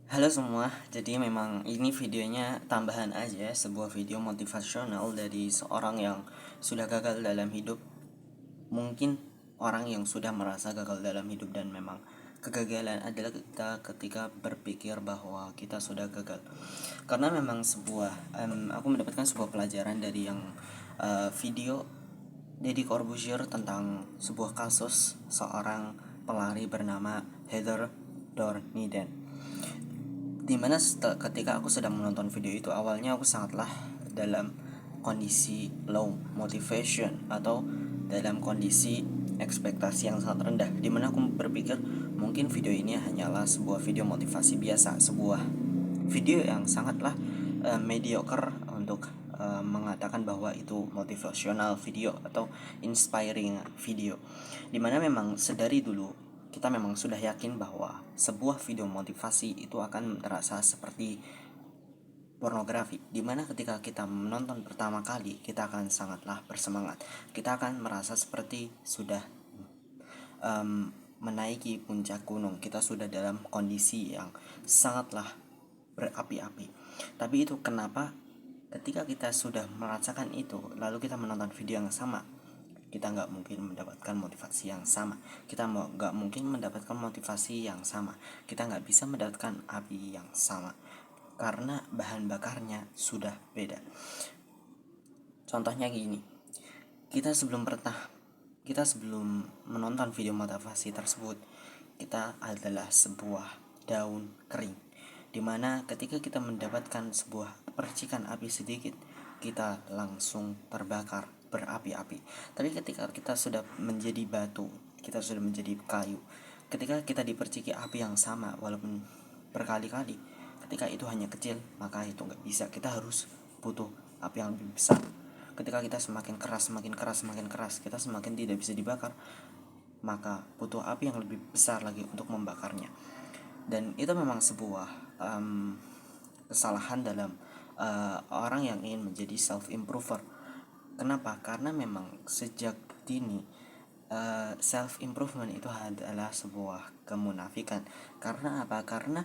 Halo semua, jadi memang ini videonya tambahan aja, sebuah video motivasional dari seorang yang sudah gagal dalam hidup. Mungkin orang yang sudah merasa gagal dalam hidup, dan memang kegagalan adalah kita ketika berpikir bahwa kita sudah gagal. Karena memang aku mendapatkan sebuah pelajaran dari yang video Deddy Corbuzier tentang sebuah kasus seorang pelari bernama Heather Dorniden. Dimana ketika aku sedang menonton video itu, awalnya aku sangatlah dalam kondisi low motivation atau dalam kondisi ekspektasi yang sangat rendah, dimana aku berpikir mungkin video ini hanyalah sebuah video motivasi biasa, sebuah video yang sangatlah mediocre untuk mengatakan bahwa itu motivational video atau inspiring video, dimana memang sedari dulu kita memang sudah yakin bahwa sebuah video motivasi itu akan terasa seperti pornografi, dimana ketika kita menonton pertama kali kita akan sangatlah bersemangat, kita akan merasa seperti sudah menaiki puncak gunung, kita sudah dalam kondisi yang sangatlah berapi-api. Tapi itu kenapa ketika kita sudah merasakan itu lalu kita menonton video yang sama, kita nggak mungkin mendapatkan motivasi yang sama, kita nggak mungkin mendapatkan motivasi yang sama, kita nggak bisa mendapatkan api yang sama karena bahan bakarnya sudah beda. Contohnya gini, kita sebelum menonton video motivasi tersebut, kita adalah sebuah daun kering, dimana ketika kita mendapatkan sebuah percikan api sedikit, kita langsung terbakar berapi-api. Tapi ketika kita sudah menjadi batu, kita sudah menjadi kayu, ketika kita diperciki api yang sama walaupun berkali-kali, ketika itu hanya kecil, maka itu nggak bisa, kita harus butuh api yang lebih besar. Ketika kita semakin keras, kita semakin tidak bisa dibakar, maka butuh api yang lebih besar lagi untuk membakarnya. Dan itu memang sebuah kesalahan dalam orang yang ingin menjadi self improver. Kenapa? Karena memang sejak dini self improvement itu adalah sebuah kemunafikan. Karena apa? Karena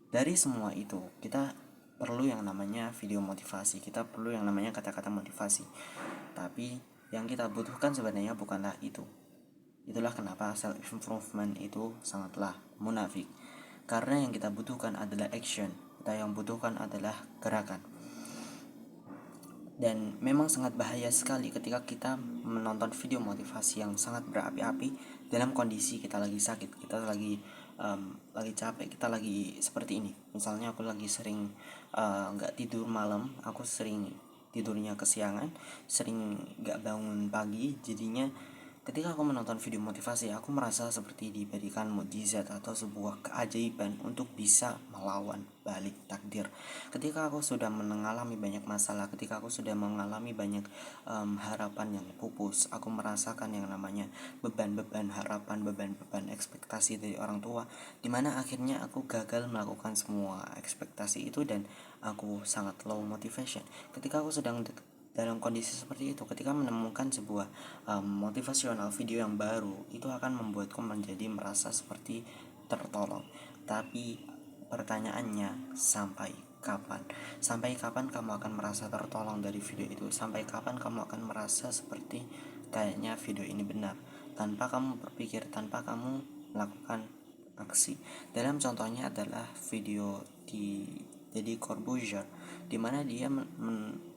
dari semua itu kita perlu yang namanya video motivasi, kita perlu yang namanya kata-kata motivasi, tapi yang kita butuhkan sebenarnya bukanlah itu. Itulah kenapa self improvement itu sangatlah munafik, karena yang kita butuhkan adalah action, kita yang butuhkan adalah gerakan. Dan memang sangat bahaya sekali ketika kita menonton video motivasi yang sangat berapi-api dalam kondisi kita lagi sakit, kita lagi capek, kita lagi seperti ini. Misalnya aku lagi sering nggak tidur malam, aku sering tidurnya kesiangan, sering nggak bangun pagi, jadinya ketika aku menonton video motivasi, aku merasa seperti diberikan mukjizat atau sebuah keajaiban untuk bisa melawan balik takdir. Ketika aku sudah mengalami banyak masalah, ketika aku sudah mengalami banyak harapan yang pupus, aku merasakan yang namanya beban-beban harapan, beban-beban ekspektasi dari orang tua, dimana akhirnya aku gagal melakukan semua ekspektasi itu dan aku sangat low motivation. Ketika aku sedang dalam kondisi seperti itu, ketika menemukan sebuah motivasional video yang baru, itu akan membuatku menjadi merasa seperti tertolong. Tapi pertanyaannya, sampai kapan? Sampai kapan kamu akan merasa tertolong dari video itu? Sampai kapan kamu akan merasa seperti kayaknya video ini benar, tanpa kamu berpikir, tanpa kamu melakukan aksi? Dalam contohnya adalah video di Deddy Corbuzier, di mana dia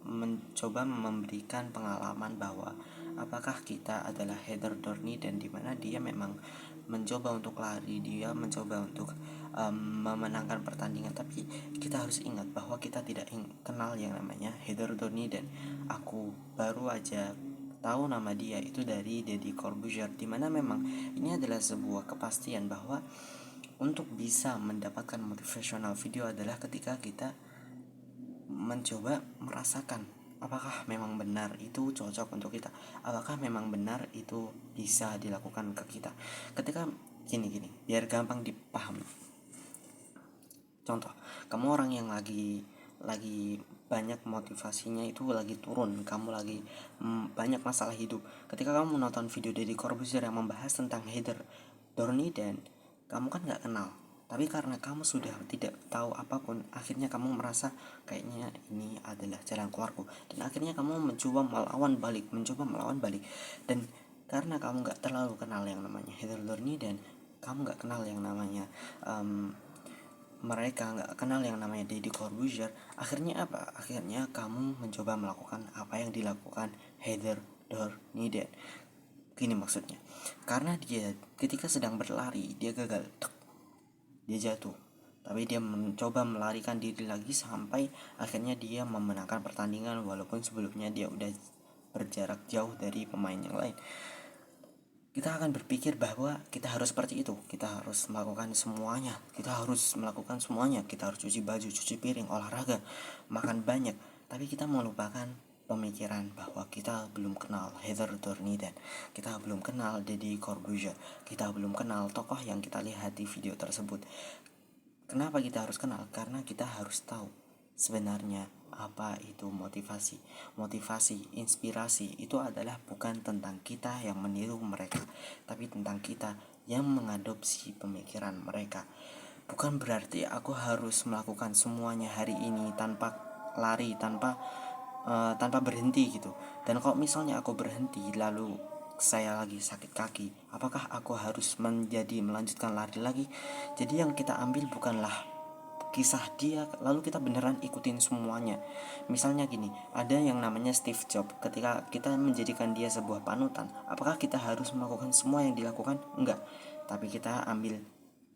mencoba memberikan pengalaman bahwa apakah kita adalah Heather Dorney, dan di mana dia memang mencoba untuk lari, dia mencoba untuk memenangkan pertandingan. Tapi kita harus ingat bahwa kita tidak kenal yang namanya Heather Dorney, dan aku baru aja tahu nama dia itu dari Deddy Corbuzier, dimana memang ini adalah sebuah kepastian bahwa untuk bisa mendapatkan motivational video adalah ketika kita mencoba merasakan apakah memang benar itu cocok untuk kita, apakah memang benar itu bisa dilakukan ke kita. Ketika gini biar gampang dipahami, contoh, kamu orang yang lagi banyak motivasinya itu lagi turun, kamu lagi banyak masalah hidup. Ketika kamu menonton video Deddy Corbuzier yang membahas tentang Heather Dorney, dan kamu kan nggak kenal, Tapi karena kamu sudah tidak tahu apapun, akhirnya kamu merasa kayaknya ini adalah jalan keluarku, dan akhirnya kamu mencoba melawan balik. Dan karena kamu nggak terlalu kenal yang namanya Heather Lorne, dan kamu nggak kenal yang namanya mereka nggak kenal yang namanya Deddy Corbuzier, akhirnya apa? Akhirnya kamu mencoba melakukan apa yang dilakukan Heather Lorne. Gini maksudnya, karena dia ketika sedang berlari dia gagal, dia jatuh, tapi dia mencoba melarikan diri lagi sampai akhirnya dia memenangkan pertandingan walaupun sebelumnya dia udah berjarak jauh dari pemain yang lain. Kita akan berpikir bahwa kita harus seperti itu, kita harus melakukan semuanya, kita harus cuci baju, cuci piring, olahraga, makan banyak. Tapi kita melupakan pemikiran bahwa kita belum kenal Heather Lorne, dan kita belum kenal Deddy Corbuzier, kita belum kenal tokoh yang kita lihat di video tersebut. Kenapa kita harus kenal? Karena kita harus tahu sebenarnya apa itu motivasi. Inspirasi itu adalah bukan tentang kita yang meniru mereka, tapi tentang kita yang mengadopsi pemikiran mereka. Bukan berarti aku harus melakukan semuanya hari ini tanpa lari, tanpa berhenti gitu. Dan kalau misalnya aku berhenti lalu saya lagi sakit kaki, apakah aku harus melanjutkan lari lagi? Jadi yang kita ambil bukanlah kisah dia lalu kita beneran ikutin semuanya. Misalnya gini, ada yang namanya Steve Jobs. Ketika kita menjadikan dia sebuah panutan, apakah kita harus melakukan semua yang dilakukan? Enggak. Tapi kita ambil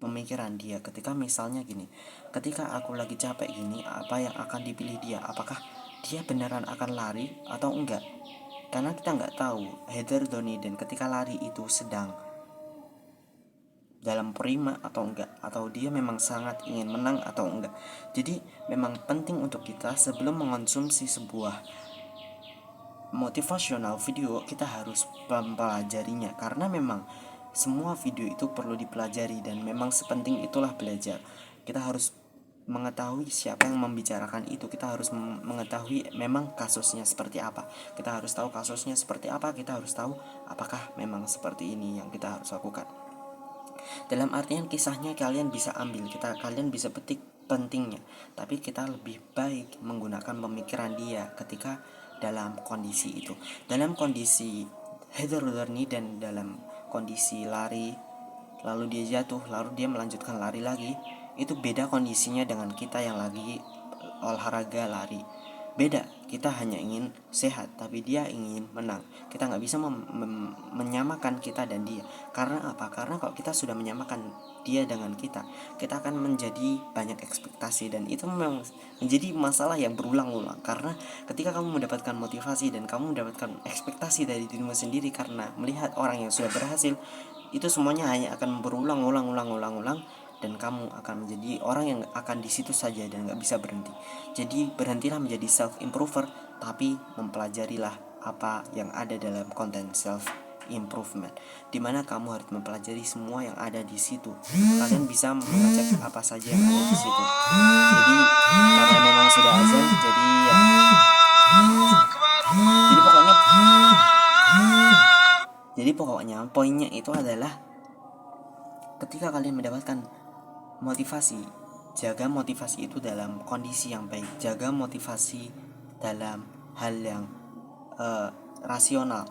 pemikiran dia. Ketika misalnya gini, ketika aku lagi capek gini, apa yang akan dipilih dia? Apakah dia beneran akan lari atau enggak? Karena kita nggak tahu Heather Lorne ketika lari itu sedang dalam prima atau enggak, atau dia memang sangat ingin menang atau enggak. Jadi memang penting untuk kita sebelum mengonsumsi sebuah motivational video, kita harus mempelajarinya, karena memang semua video itu perlu dipelajari dan memang sepenting itulah belajar. Kita harus mengetahui siapa yang membicarakan itu, kita harus mengetahui memang kasusnya seperti apa, kita harus tahu kasusnya seperti apa, kita harus tahu apakah memang seperti ini yang kita harus lakukan. Dalam artian kisahnya kalian bisa ambil, kalian bisa petik pentingnya, tapi kita lebih baik menggunakan pemikiran dia ketika dalam kondisi itu, dalam kondisi Heather Lorne dan dalam kondisi lari lalu dia jatuh lalu dia melanjutkan lari lagi. Itu beda kondisinya dengan kita yang lagi olahraga lari. Beda, kita hanya ingin sehat, tapi dia ingin menang. Kita nggak bisa menyamakan kita dan dia. Karena apa? Karena kalau kita sudah menyamakan dia dengan kita akan menjadi banyak ekspektasi, dan itu memang menjadi masalah yang berulang-ulang. Karena ketika kamu mendapatkan motivasi dan kamu mendapatkan ekspektasi dari dirimu sendiri karena melihat orang yang sudah berhasil, itu semuanya hanya akan berulang-ulang, dan kamu akan menjadi orang yang akan di situ saja dan nggak bisa berhenti. Jadi berhentilah menjadi self improver, tapi mempelajarilah apa yang ada dalam konten self improvement, dimana kamu harus mempelajari semua yang ada di situ. Kalian bisa mengecek apa saja yang ada di situ. Jadi karena memang sudah azan, jadi ya, jadi pokoknya poinnya itu adalah ketika kalian mendapatkan motivasi, jaga motivasi itu dalam kondisi yang baik, jaga motivasi dalam hal yang rasional.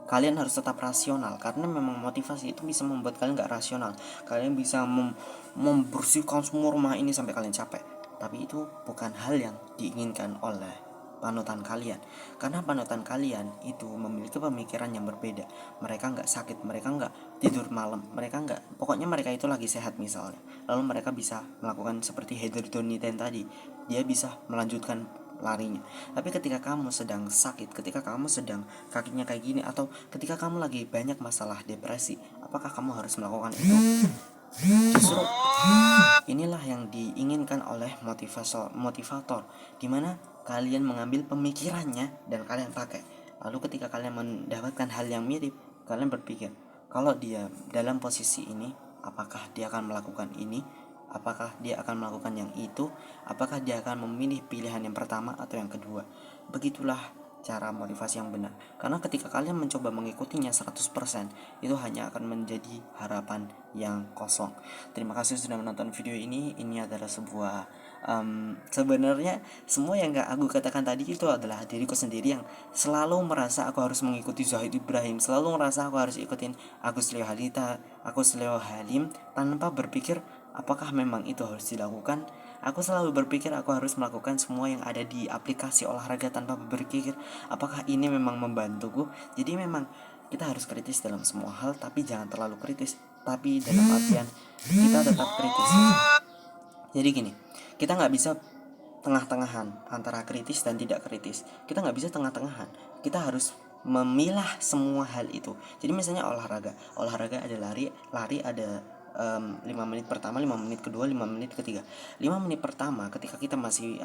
Kalian harus tetap rasional, karena memang motivasi itu bisa membuat kalian gak rasional. Kalian bisa membersihkan semua rumah ini sampai kalian capek, tapi itu bukan hal yang diinginkan oleh panutan kalian, karena panutan kalian itu memiliki pemikiran yang berbeda. Mereka nggak sakit, mereka nggak tidur malam, pokoknya mereka itu lagi sehat misalnya, lalu mereka bisa melakukan seperti Heather Lorne tadi, dia bisa melanjutkan larinya. Tapi ketika kamu sedang sakit, ketika kamu sedang kakinya kayak gini, atau ketika kamu lagi banyak masalah depresi, apakah kamu harus melakukan itu? Justru inilah yang diinginkan oleh motivator, dimana kalian mengambil pemikirannya dan kalian pakai. Lalu ketika kalian mendapatkan hal yang mirip, kalian berpikir, kalau dia dalam posisi ini, apakah dia akan melakukan ini? Apakah dia akan melakukan yang itu? Apakah dia akan memilih pilihan yang pertama atau yang kedua? Begitulah cara motivasi yang benar. Karena ketika kalian mencoba mengikutinya 100%, itu hanya akan menjadi harapan yang kosong. Terima kasih sudah menonton video ini. Ini adalah sebuah sebenarnya semua yang gak aku katakan tadi itu adalah diriku sendiri yang selalu merasa aku harus mengikuti Zahid Ibrahim, selalu merasa aku harus ikutin Agus Leo Halim tanpa berpikir apakah memang itu harus dilakukan. Aku selalu berpikir aku harus melakukan semua yang ada di aplikasi olahraga tanpa berpikir apakah ini memang membantuku. Jadi memang kita harus kritis dalam semua hal, tapi jangan terlalu kritis. Tapi dalam artian kita tetap kritis. Jadi gini, kita nggak bisa tengah-tengahan antara kritis dan tidak kritis. Kita nggak bisa tengah-tengahan. Kita harus memilah semua hal itu. Jadi misalnya olahraga ada lari ada 5 menit pertama, 5 menit kedua, 5 menit ketiga. 5 menit pertama ketika kita masih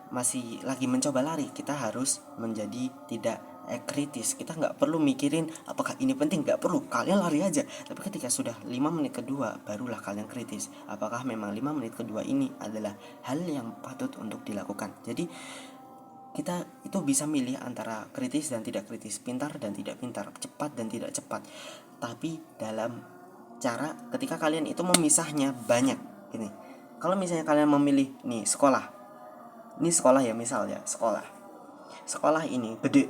masih lagi mencoba lari, kita harus menjadi tidak kritis. Kita nggak perlu mikirin apakah ini penting, nggak perlu, kalian lari aja. Tapi ketika sudah 5 menit kedua, barulah kalian kritis apakah memang 5 menit kedua ini adalah hal yang patut untuk dilakukan. Jadi kita itu bisa milih antara kritis dan tidak kritis, pintar dan tidak pintar, cepat dan tidak cepat. Tapi dalam cara ketika kalian itu memisahnya banyak gini. Kalau misalnya kalian memilih nih sekolah ya, misal ya sekolah ini gede,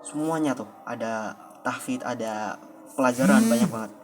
semuanya tuh ada tahfidz, ada pelajaran banyak banget.